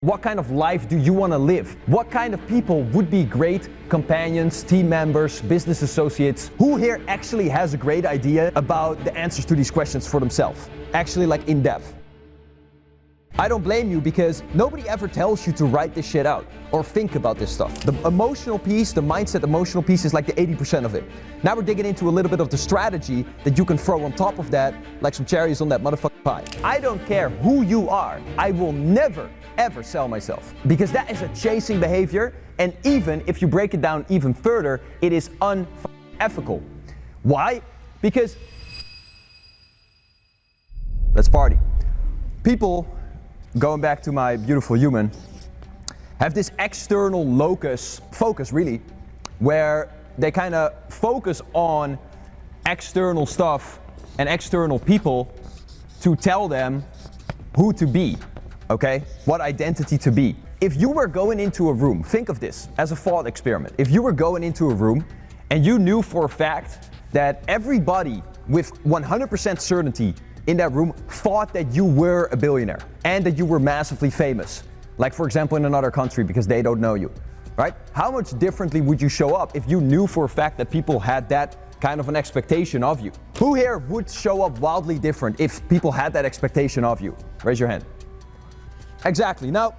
What kind of life do you want to live? What kind of people would be great companions, team members, business associates? Who here actually has a great idea about the answers to these questions for themselves? Actually, like in depth. I don't blame you because nobody ever tells you to write this shit out or think about this stuff. The emotional piece, the mindset emotional piece is like the 80% of it. Now we're digging into a little bit of the strategy that you can throw on top of that, like some cherries on that motherfucking pie. I don't care who you are. I will never, ever sell myself because that is a chasing behavior. And even if you break it down even further, it is unethical. Why? Because let's party. People, going back to my beautiful human, have this external focus really, where they kind of focus on external stuff and external people to tell them who to be, okay? What identity to be. If you were going into a room, think of this as a thought experiment. If you were going into a room and you knew for a fact that everybody with 100% certainty in that room thought that you were a billionaire and that you were massively famous, like for example in another country because they don't know you, right? How much differently would you show up if you knew for a fact that people had that kind of an expectation of you? Who here would show up wildly different if people had that expectation of you? Raise your hand. Exactly. Now,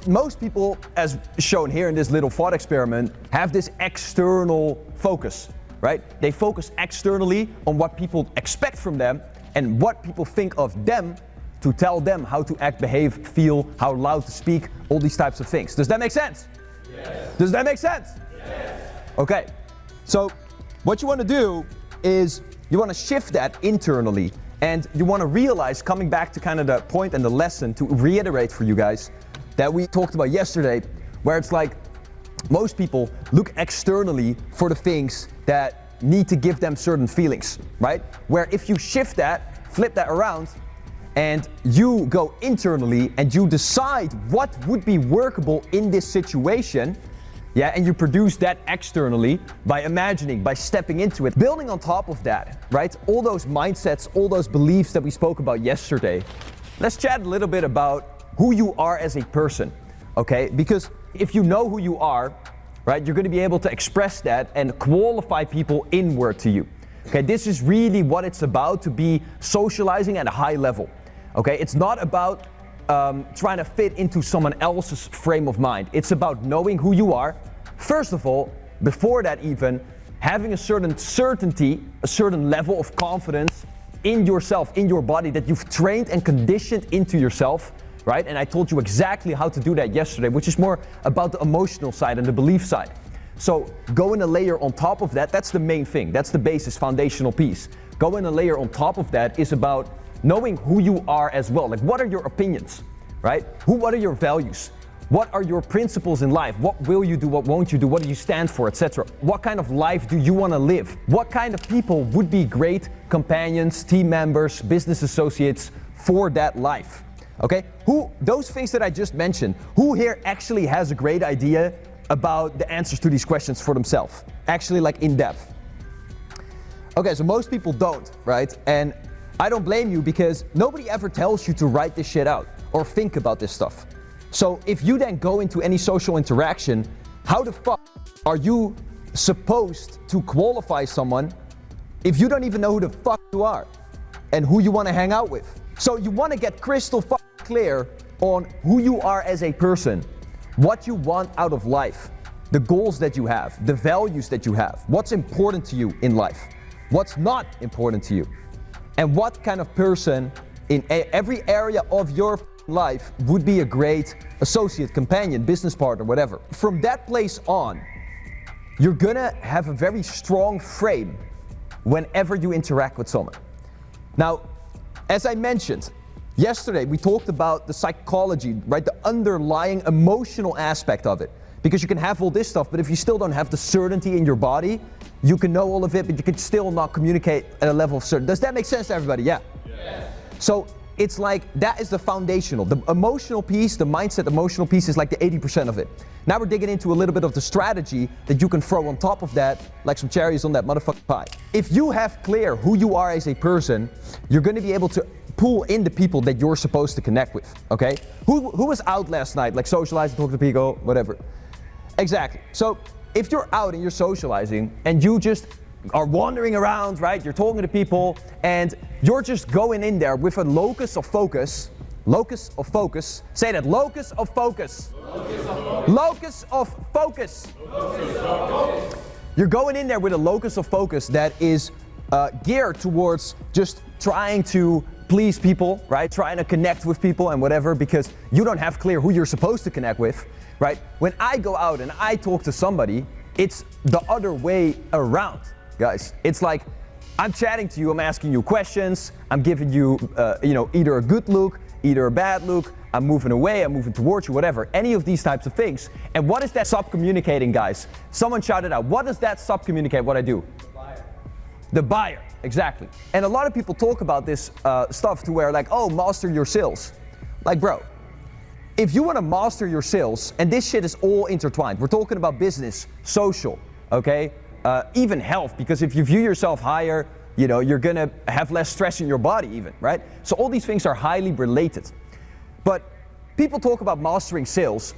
most people, as shown here in this little thought experiment, have this external focus. Right? They focus externally on what people expect from them and what people think of them to tell them how to act, behave, feel, how loud to speak, all these types of things. Does that make sense? Yes. Does that make sense? Yes. Okay. So what you want to do is you want to shift that internally and you want to realize, coming back to kind of the point and the lesson to reiterate for you guys that we talked about yesterday, where it's like most people look externally for the things that need to give them certain feelings, right? Where if you shift that, flip that around, and you go internally and you decide what would be workable in this situation, yeah, and you produce that externally by imagining, by stepping into it. Building on top of that, right? All those mindsets, all those beliefs that we spoke about yesterday. Let's chat a little bit about who you are as a person, okay? Because if you know who you are, right, you're going to be able to express that and qualify people inward to you. Okay, this is really what it's about, to be socializing at a high level. Okay, it's not about trying to fit into someone else's frame of mind. It's about knowing who you are. First of all, before that even, having a certain certainty, a certain level of confidence in yourself, in your body that you've trained and conditioned into yourself. Right? And I told you exactly how to do that yesterday, which is more about the emotional side and the belief side. So going a layer on top of that, that's the main thing. That's the basis, foundational piece. Going a layer on top of that is about knowing who you are as well. Like, what are your opinions, right? What are your values? What are your principles in life? What will you do? What won't you do? What do you stand for, etc.? What kind of life do you want to live? What kind of people would be great companions, team members, business associates for that life? Okay, those things that I just mentioned, who here actually has a great idea about the answers to these questions for themselves? Actually, like in depth. Okay, so most people don't, right? And I don't blame you because nobody ever tells you to write this shit out or think about this stuff. So if you then go into any social interaction, how the fuck are you supposed to qualify someone if you don't even know who the fuck you are and who you want to hang out with? So you want to get crystal clear on who you are as a person, what you want out of life, the goals that you have, the values that you have, what's important to you in life, what's not important to you, and what kind of person in every area of your life would be a great associate, companion, business partner, whatever. From that place on, you're gonna have a very strong frame whenever you interact with someone. Now, as I mentioned yesterday, we talked about the psychology, right? The underlying emotional aspect of it. Because you can have all this stuff, but if you still don't have the certainty in your body, you can know all of it, but you can still not communicate at a level of certainty. Does that make sense to everybody? Yeah. Yes. So it's like, that is the foundational. The emotional piece, the mindset emotional piece is like the 80% of it. Now we're digging into a little bit of the strategy that you can throw on top of that, like some cherries on that motherfucking pie. If you have clear who you are as a person, you're going to be able to pull in the people that you're supposed to connect with, okay? Who was out last night, like socializing, talking to people, whatever? Exactly. So if you're out and you're socializing and you just are wandering around, right? You're talking to people and you're just going in there with a locus of focus. Locus of focus. Say that. Locus of focus. Locus of focus. Locus of focus. You're going in there with a locus of focus that is geared towards just trying to please people, right? Trying to connect with people and whatever, because you don't have clear who you're supposed to connect with, right? When I go out and I talk to somebody, it's the other way around, guys. It's like I'm chatting to you, I'm asking you questions, I'm giving you, either a good look, either a bad look, I'm moving away, I'm moving towards you, whatever. Any of these types of things. And what is that sub-communicating, guys? Someone shouted out, what does that sub-communicate what I do? The buyer. The buyer, exactly. And a lot of people talk about this stuff to where like, oh, master your sales. Like, bro, if you want to master your sales, and this shit is all intertwined. We're talking about business, social, okay? Even health, because if you view yourself higher, you're gonna have less stress in your body even, right? So all these things are highly related. But people talk about mastering sales.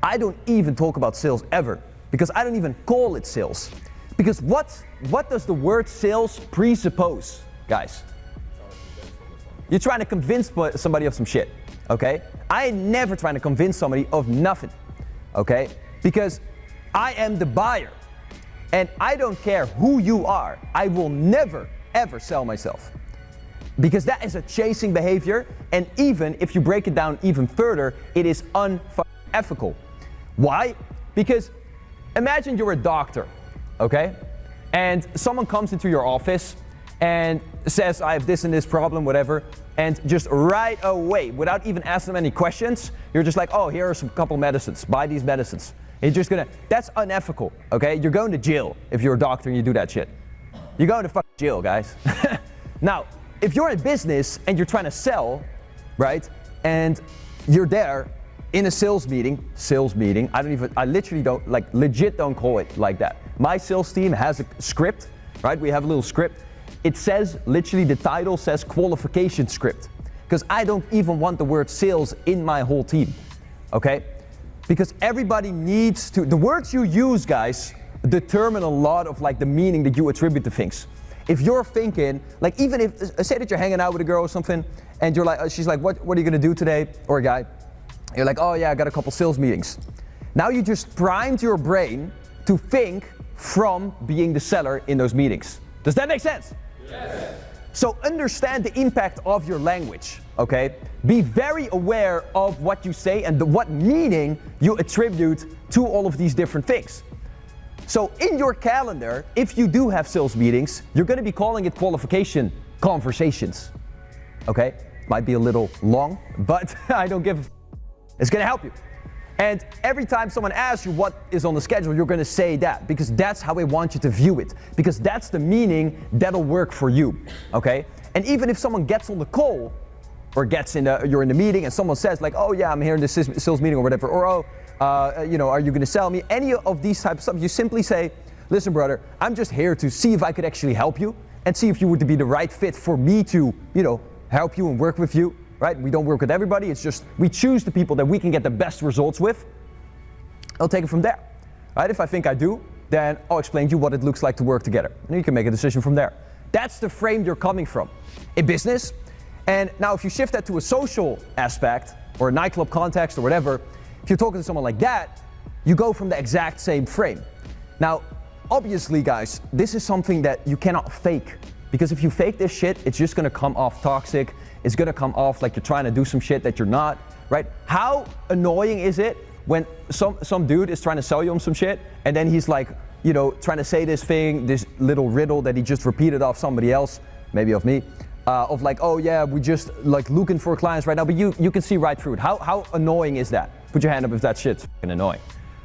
I don't even talk about sales ever, because I don't even call it sales. Because what does the word sales presuppose, guys? You're trying to convince somebody of some shit, okay? I ain't never trying to convince somebody of nothing, okay? Because I am the buyer. And I don't care who you are, I will never, ever sell myself. Because that is a chasing behavior, and even if you break it down even further, it is unethical. Why? Because imagine you're a doctor, okay? And someone comes into your office and says, I have this and this problem, whatever, and just right away, without even asking them any questions, you're just like, oh, here are some couple medicines, buy these medicines. You're just that's unethical, okay? You're going to jail if you're a doctor and you do that shit. You're going to fucking jail, guys. Now, if you're in business and you're trying to sell, right? And you're there in a sales meeting, I literally don't, legit don't call it like that. My sales team has a script, right? We have a little script. It says, literally the title says qualification script. Because I don't even want the word sales in my whole team, okay? Because everybody needs to, the words you use, guys, determine a lot of the meaning that you attribute to things. If you're thinking, even if, say that you're hanging out with a girl or something, and you're like, she's like, what are you gonna do today? Or a guy, you're like, oh yeah, I got a couple sales meetings. Now you just primed your brain to think from being the seller in those meetings. Does that make sense? Yes. So understand the impact of your language, okay? Be very aware of what you say and what meaning you attribute to all of these different things. So in your calendar, if you do have sales meetings, you're gonna be calling it qualification conversations, okay? Might be a little long, but I don't give a f. It's gonna help you. And every time someone asks you what is on the schedule, you're gonna say that, because that's how I want you to view it, because that's the meaning that'll work for you, okay? And even if someone gets on the call, or you're in the meeting and someone says like, oh yeah, I'm here in this sales meeting or whatever, or are you gonna sell me? Any of these types of stuff, you simply say, listen brother, I'm just here to see if I could actually help you and see if you would be the right fit for me to, help you and work with you. Right? We don't work with everybody, it's just we choose the people that we can get the best results with. I'll take it from there. Right? If I think I do, then I'll explain to you what it looks like to work together. And you can make a decision from there. That's the frame you're coming from in business. And now if you shift that to a social aspect or a nightclub context or whatever, if you're talking to someone like that, you go from the exact same frame. Now, obviously guys, this is something that you cannot fake. Because if you fake this shit, it's just gonna come off toxic. It's gonna come off like you're trying to do some shit that you're not, right? How annoying is it when some dude is trying to sell you on some shit and then he's like, trying to say this thing, this little riddle that he just repeated off somebody else, maybe of me, of like, oh yeah, we just looking for clients right now, but you can see right through it. How annoying is that? Put your hand up if that shit's fucking annoying,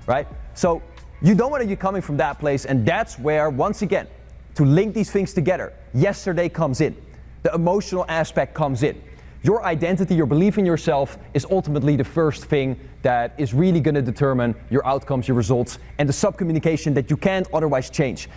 right? So you don't want to be coming from that place, and that's where, once again, to link these things together, yesterday comes in. The emotional aspect comes in. Your identity, your belief in yourself is ultimately the first thing that is really going to determine your outcomes, your results, and the sub-communication that you can't otherwise change.